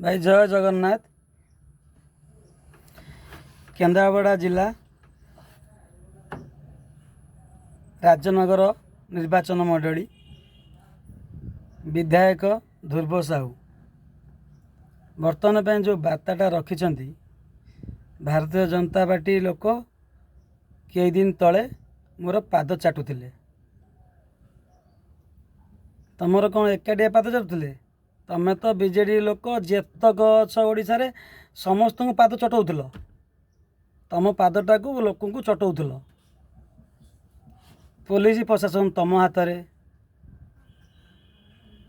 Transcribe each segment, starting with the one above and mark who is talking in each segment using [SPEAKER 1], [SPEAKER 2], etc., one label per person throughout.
[SPEAKER 1] भाई जय जगन्नाथ। केन्द्रापड़ा जिला राजनगर निर्वाचन मंडली विधायक ध्रुव साहू बर्तमान पे जो बार्ताटा रखिंट भारतीय जनता पार्टी लोक कई दिन तले मोर पाद चाटुले तुमर कौन एकाटिया पाद चाटुले तमें तो बीजेडी लोक जेतक अछ ओडिशा रे समस्त को पाद चटौल तम पादटा को लोक को चटौल पुलिस प्रशासन तम हाथ रे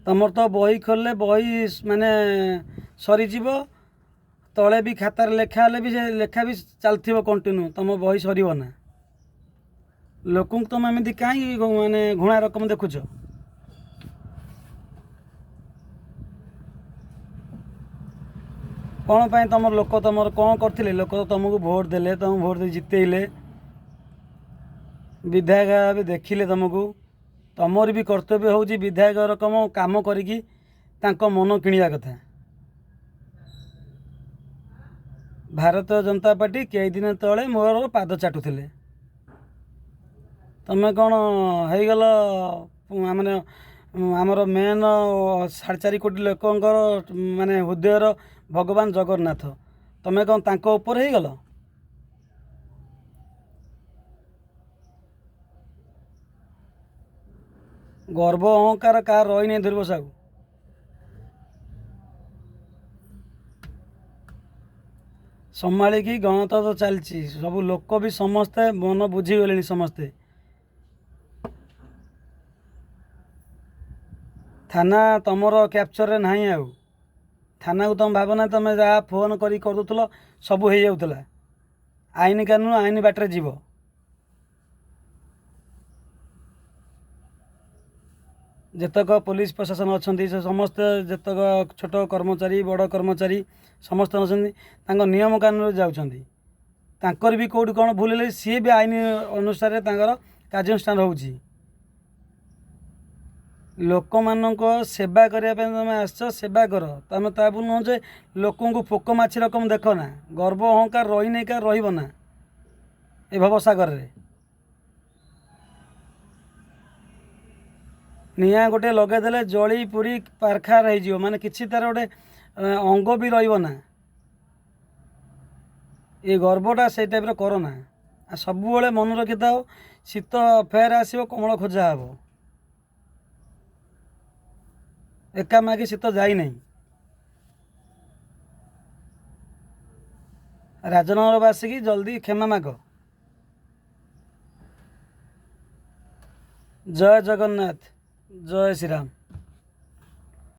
[SPEAKER 1] तमर तो बही खोलले बही माने सरीजीव तले भी खातार लेखा भी लेखा भी चलती कंटिन्यू तुम बही सरना लोक तुम एमती कहीं माने घुणा रकम देखुच कौन पाई तुम लोक तुम कौन करते लोक तो तुमको भोट देले तुम भोट दे जितेले विधायक भी देखिले तुमको तुमर भी कर्तव्य हूँ विधायक रकम काम करी मन किणवा कथा भारतीय जनता पार्टी कई दिन तले मोर पाद चाटुले तुम कौन हो गल माने आमर मेन 4.5 कोटी लोकंर माने हृदयर भगवान जगन्नाथ तुम कौन तांको ऊपर हो गल गर्व अहंकार क्या रही नहीं ध्रुव साहू संभाली गणतंत्र चलती सब लोक भी समस्ते मन बुझीगले समस्ते थाना तुमर कैप्चर रे नहीं आउ थाना को तुम भावना तुम जहाँ फोन कर सब हो जाऊला आईन कानून आईन बाटर जीव जेतक पुलिस प्रशासन अच्छा समस्त जेतक छोट कर्मचारी बड़ कर्मचारी समस्त अच्छा नियम कानून जाऊँच भी कौट कौन भूल सी भी आईन अनुसार कार्यानुष्ठान होची लोक मान सेवा करने तुम आस सेवा कर तुम ताबू नुह जे लोक पोक माछी रकम देख ना गर्व अहंकार रही नहीं क्या रहा ए भवसागर रे निआ गोटे लगेदे जली पूरी पारखार हो माने किसी तार गोटे अंग भी रहा ये गर्वटा से टाइप करना सब मन रखी था शीत फेर आसो कमल खोजा हे एका मागी शीत जाई नहीं राजनगर बासिकी जल्दी क्षमा माग जय जगन्नाथ जय श्री राम।